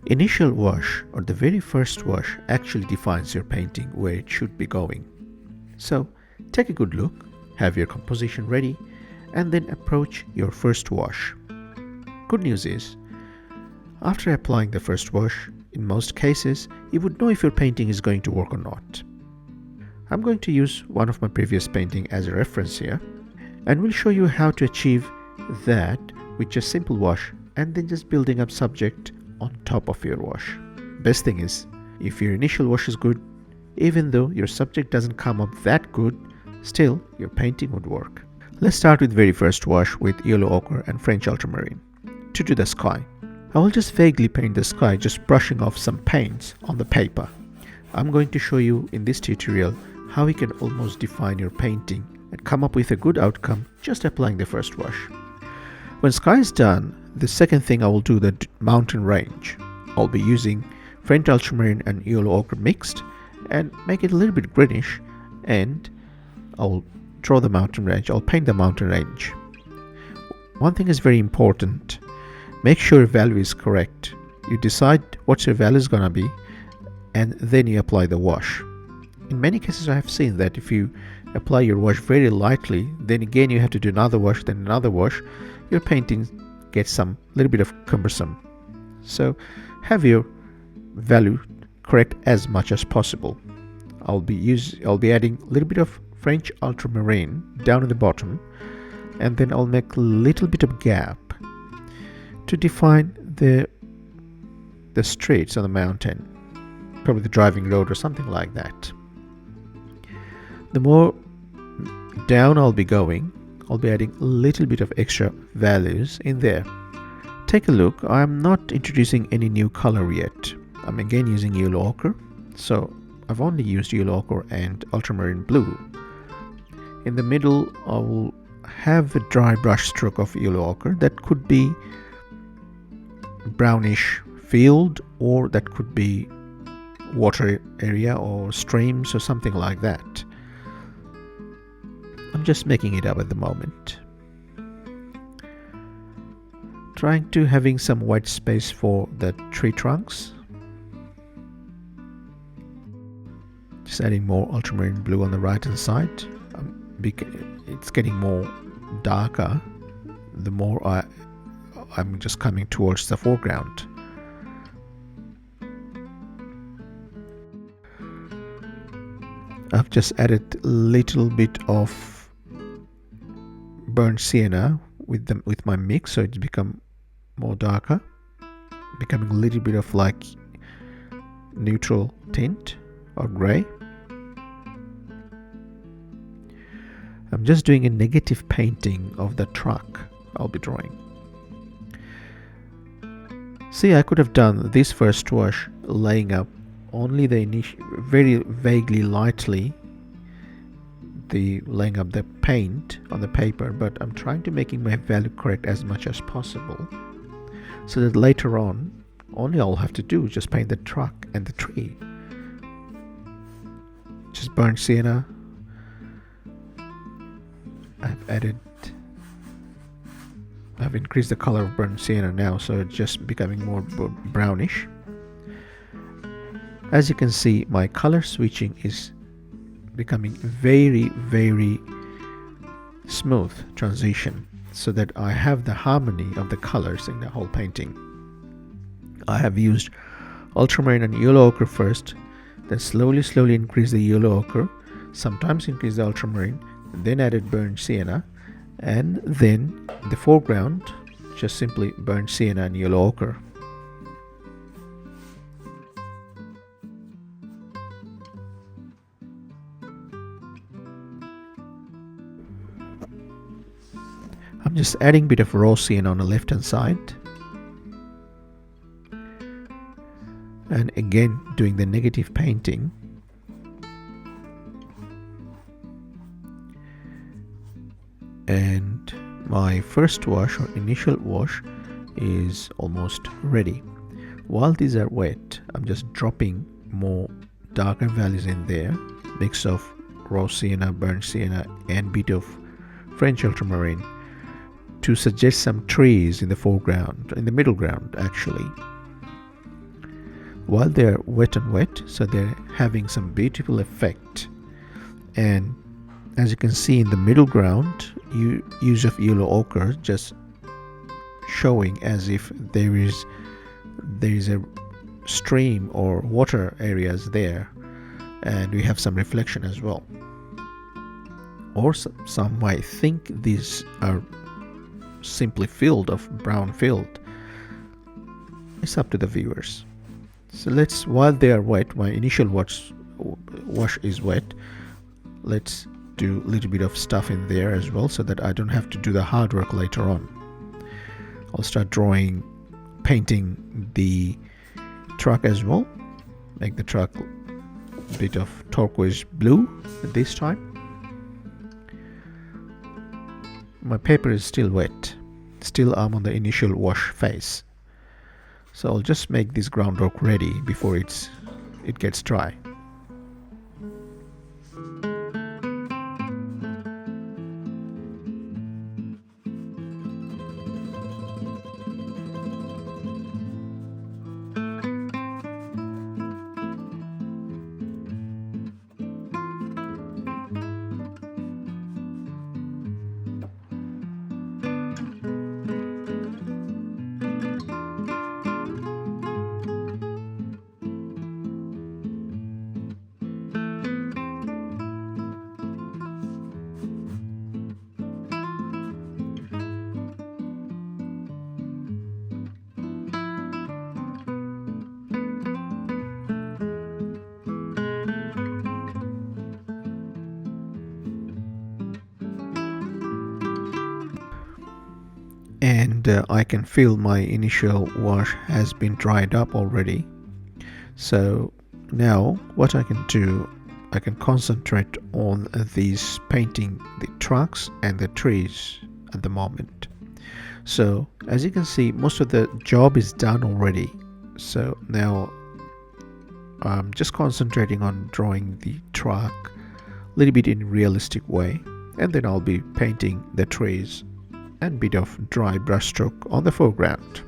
Initial wash or the very first wash actually defines your painting where it should be going. So take a good look, have your composition ready, and then approach your first wash. Good news is, after applying the first wash, in most cases, you would know if your painting is going to work or not. I'm going to use one of my previous painting as a reference here, and we'll show you how to achieve that with just simple wash and then just building up subject on top of your wash. Best thing is, if your initial wash is good, even though your subject doesn't come up that good, still your painting would work. Let's start with very first wash with yellow ochre and French ultramarine. To do the sky, I will just vaguely paint the sky, just brushing off some paints on the paper. I'm going to show you in this tutorial how you can almost define your painting and come up with a good outcome just applying the first wash. When sky is done, the second thing I will do the mountain range. I'll be using French ultramarine and yellow ochre mixed and make it a little bit greenish, and I'll draw the mountain range. I'll paint the mountain range. One thing is very important. Make sure your value is correct. You decide what your value is gonna be and then you apply the wash. In many cases I have seen that if you apply your wash very lightly, then again you have to do another wash, then another wash, your painting gets some little bit of cumbersome. So have your value correct as much as possible. I'll be adding a little bit of French ultramarine down at the bottom, and then I'll make a little bit of gap to define the streets on the mountain, probably the driving road or something like that. The more down I'll be going, I'll be adding a little bit of extra values in there. Take a look, I'm not introducing any new color yet. I'm again using yellow ochre, so I've only used yellow ochre and ultramarine blue. In the middle I will have a dry brush stroke of yellow ochre that could be brownish field, or that could be water area or streams or something like that. I'm just making it up at the moment. Trying to having some white space for the tree trunks. Just adding more ultramarine blue on the right hand side. It's getting more darker the more I'm just coming towards the foreground. I've just added a little bit of burnt sienna with my mix, so it's become more darker, becoming a little bit of like neutral tint or gray. I'm just doing a negative painting of the truck I'll be drawing. See, I could have done this first wash laying up only the initial, very vaguely lightly, the laying up the paint on the paper, but I'm trying to making my value correct as much as possible, so that later on only I'll have to do is just paint the truck and the tree. Just burnt sienna. I've increased the color of burnt sienna now, so it's just becoming more brownish. As you can see, my color switching is becoming very, very smooth transition, so that I have the harmony of the colors in the whole painting. I have used ultramarine and yellow ochre first, then slowly increase the yellow ochre, sometimes increase the ultramarine, then added burnt sienna, and then the foreground just simply burnt sienna and yellow ochre. I'm just adding a bit of raw sienna on the left hand side, and again doing the negative painting. And my first wash or initial wash is almost ready. While these are wet, I'm just dropping more darker values in there, mix of raw sienna, burnt sienna, and bit of French ultramarine to suggest some trees in the foreground, in the middle ground actually. while they're wet and wet, so they're having some beautiful effect. And as you can see in the middle ground, use of yellow ochre just showing as if there is a stream or water areas there, and we have some reflection as well. Or some might think these are simply filled of brown filled. It's up to the viewers. So while they are wet, my initial wash is wet, let's do a little bit of stuff in there as well, so that I don't have to do the hard work later on. I'll start painting the truck as well. Make the truck a bit of turquoise blue this time. My paper is still wet. Still I'm on the initial wash phase. So I'll just make this groundwork ready before it gets dry. And I can feel my initial wash has been dried up already. So now what I can do, I can concentrate on these painting the trucks and the trees at the moment. So as you can see, most of the job is done already. So now I'm just concentrating on drawing the truck a little bit in realistic way, and then I'll be painting the trees and bit of dry brushstroke on the foreground.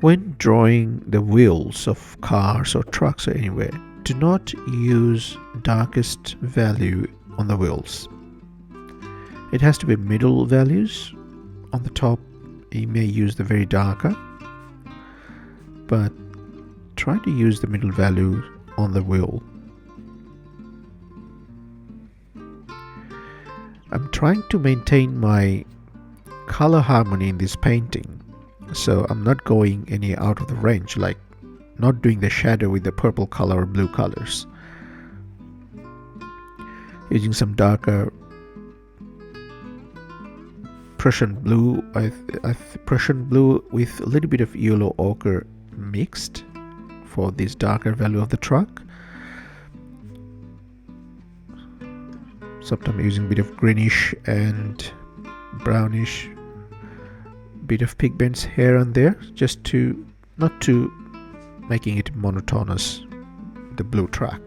When drawing the wheels of cars or trucks or anywhere, do not use darkest value on the wheels. It has to be middle values. On the top, you may use the very darker, but try to use the middle value on the wheel. I'm trying to maintain my color harmony in this painting, so I'm not going any out of the range, like not doing the shadow with the purple color or blue colors. Using some darker Prussian blue, Prussian blue with a little bit of yellow ochre mixed for this darker value of the truck. Sometimes using a bit of greenish and brownish, bit of pigments here and there, just to not to making it monotonous, the blue truck,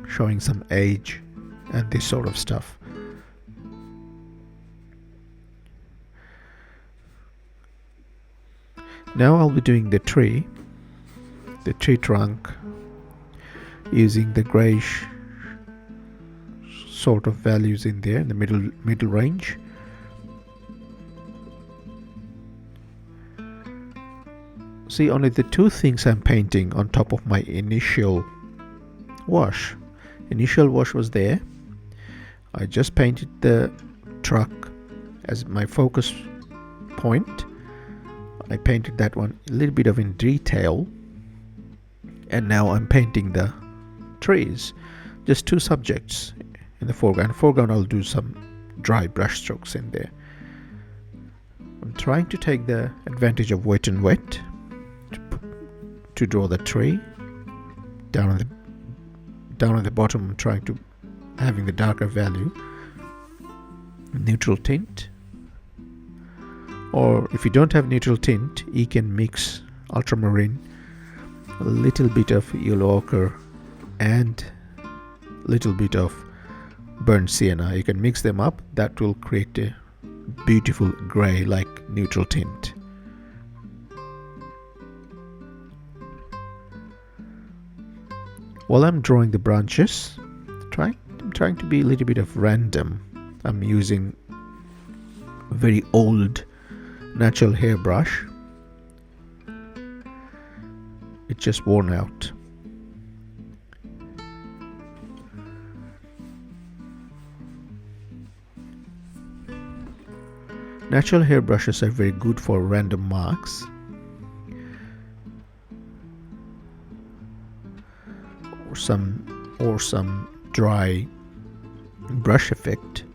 showing some age and this sort of stuff. Now I'll be doing the tree trunk, using the grayish sort of values in there in the middle range. See, only the two things I'm painting on top of my initial wash. Initial wash was there. I just painted the truck as my focus point. I painted that one a little bit of in detail, and now I'm painting the trees. Just two subjects in the foreground. Foreground, I'll do some dry brush strokes in there. I'm trying to take the advantage of wet and wet to draw the tree. Down on the bottom, I'm trying to having the darker value, neutral tint. Or if you don't have neutral tint, you can mix ultramarine, a little bit of yellow ochre, and a little bit of burnt sienna. You can mix them up. That will create a beautiful gray like neutral tint. While I'm drawing the branches, I'm trying to be a little bit of random. I'm using a very old natural hair brush. It's just worn out. Natural hair brushes are very good for random marks. Or some dry brush effect.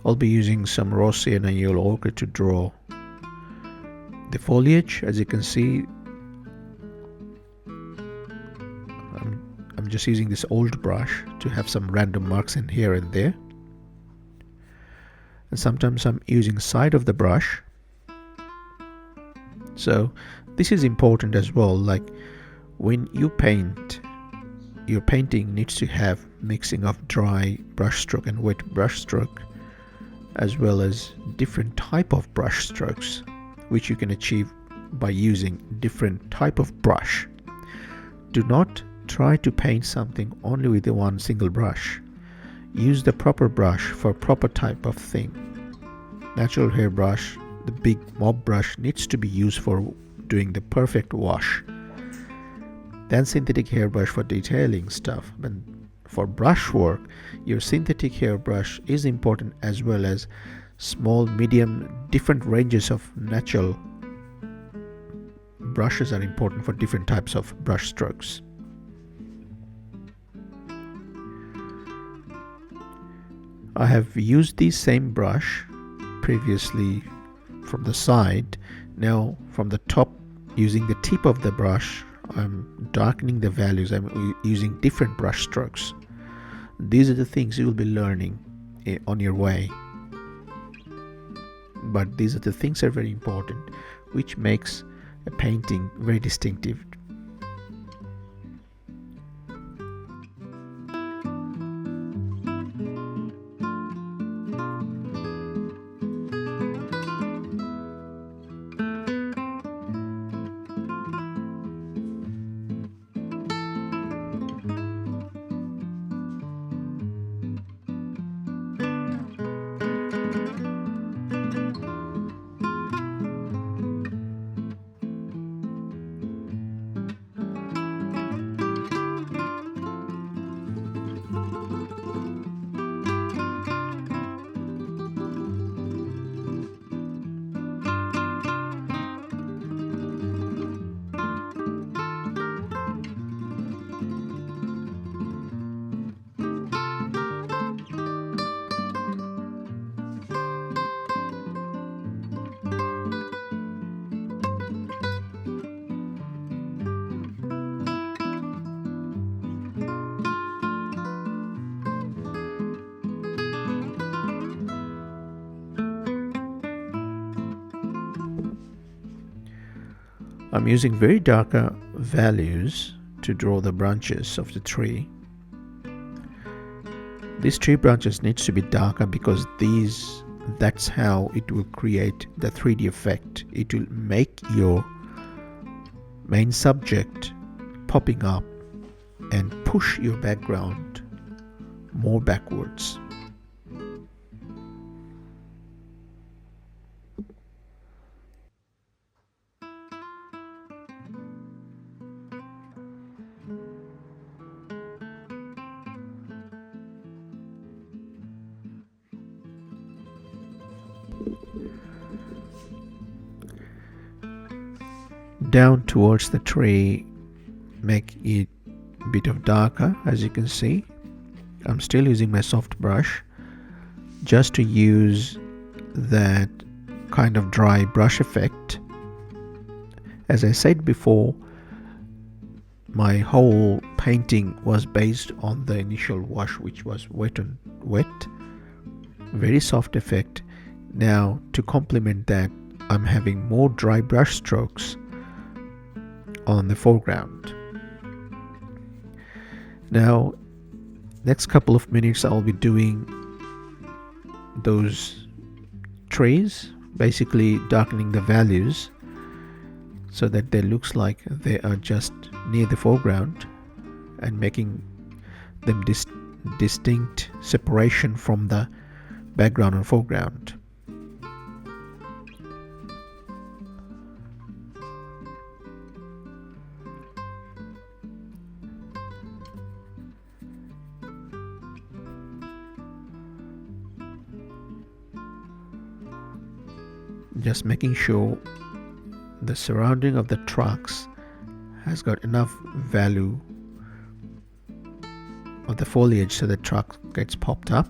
I'll be using some raw sienna and yellow ochre to draw the foliage. As you can see, I'm just using this old brush to have some random marks in here and there. And sometimes I'm using side of the brush. So this is important as well. Like when you paint, your painting needs to have mixing of dry brushstroke and wet brushstroke, as well as different type of brush strokes, which you can achieve by using different type of brush. Do not try to paint something only with the one single brush. Use the proper brush for proper type of thing. Natural hair brush, the big mob brush, needs to be used for doing the perfect wash. Then synthetic hairbrush for detailing stuff. And for brush work, your synthetic hairbrush is important, as well as small, medium, different ranges of natural brushes are important for different types of brush strokes. I have used the same brush previously from the side. Now from the top, using the tip of the brush, I'm darkening the values. I'm using different brush strokes. These are the things you will be learning on your way. But these are the things that are very important, which makes a painting very distinctive. I'm using very darker values to draw the branches of the tree. These tree branches needs to be darker because that's how it will create the 3D effect. It will make your main subject popping up and push your background more backwards. Down towards the tree, make it a bit of darker. As you can see, I'm still using my soft brush just to use that kind of dry brush effect. As I said before, my whole painting was based on the initial wash, which was wet and wet, very soft effect. Now to complement that, I'm having more dry brush strokes on the foreground. Now next couple of minutes I'll be doing those trees, basically darkening the values so that they looks like they are just near the foreground and making them distinct separation from the background and foreground. Just making sure the surrounding of the trucks has got enough value of the foliage so the truck gets popped up.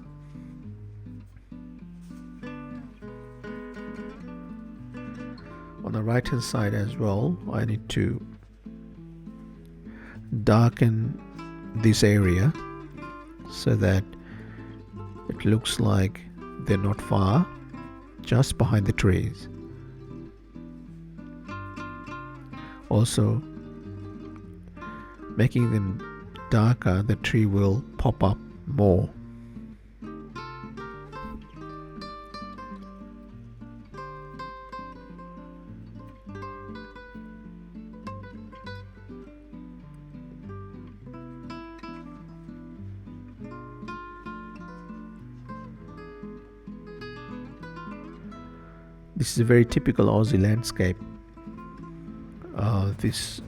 On the right hand side as well, I need to darken this area so that it looks like they're not far, just behind the trees. Also, making them darker, the tree will pop up more. This is a very typical Aussie landscape. This,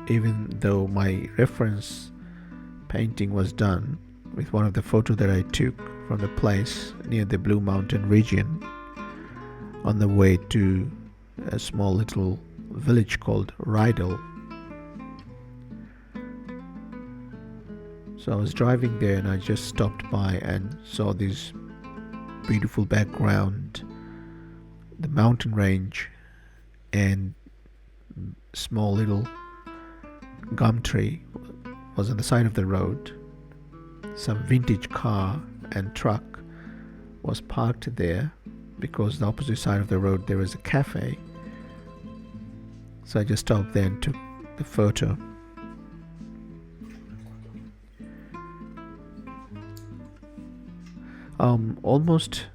even though my reference painting was done with one of the photos that I took from the place near the Blue Mountain region on the way to a small little village called Rydal. So I was driving there and I just stopped by and saw this beautiful background, the mountain range and small little gum tree was on the side of the road. Some vintage car and truck was parked there because the opposite side of the road there was a cafe. So I just stopped there and took the photo. Almost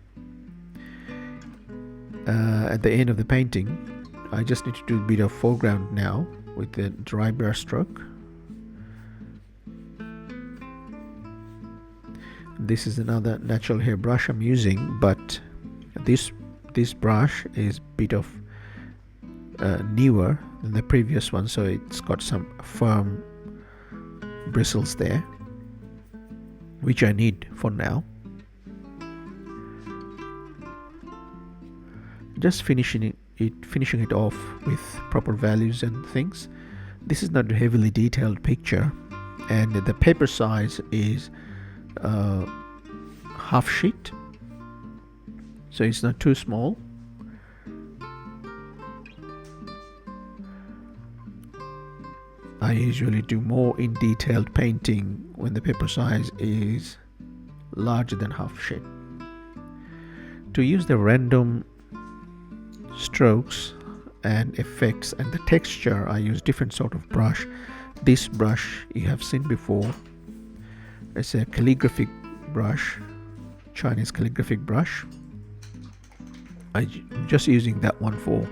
at the end of the painting, I just need to do a bit of foreground now with the dry brush stroke. This is another natural hair brush I'm using, but this brush is a bit of newer than the previous one, so it's got some firm bristles there, which I need for now. Just finishing it off with proper values and things. This is not a heavily detailed picture, and the paper size is half sheet, so it's not too small. I usually do more in detailed painting when the paper size is larger than half sheet. To use the random strokes and effects and the texture, I use different sort of brush. This brush you have seen before. It's a calligraphic brush, Chinese calligraphic brush. I'm just using that one for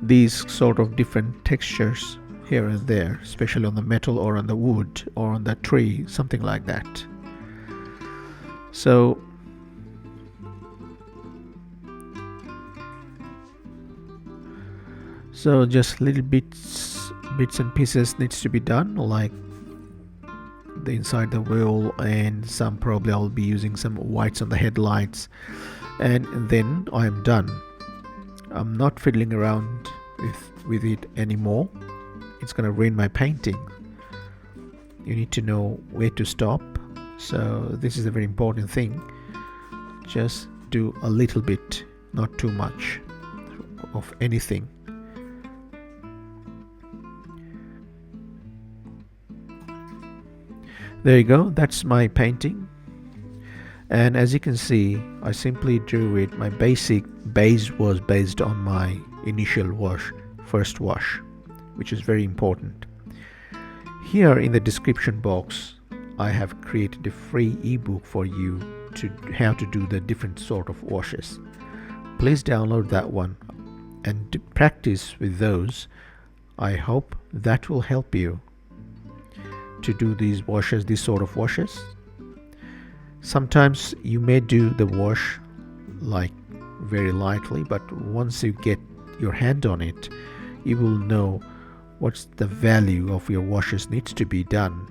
these sort of different textures here and there, especially on the metal or on the wood or on the tree, something like that. So just little bits and pieces needs to be done, like the inside the wheel, and some probably I'll be using some whites on the headlights and then I am done. I'm not fiddling around with it anymore. It's gonna ruin my painting. You need to know where to stop. So this is a very important thing. Just do a little bit, not too much of anything. There you go, that's my painting. And as you can see, I simply drew it. My basic base was based on my initial wash, first wash, which is very important. Here in the description box, I have created a free ebook for you to how to do the different sort of washes. Please download that one and practice with those. I hope that will help you to do these washes, these sort of washes. Sometimes you may do the wash like very lightly, but once you get your hand on it, you will know what's the value of your washes needs to be done.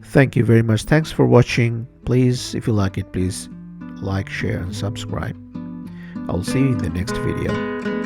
Thank you very much. Thanks for watching. Please, if you like it, please like, share and subscribe. I'll see you in the next video.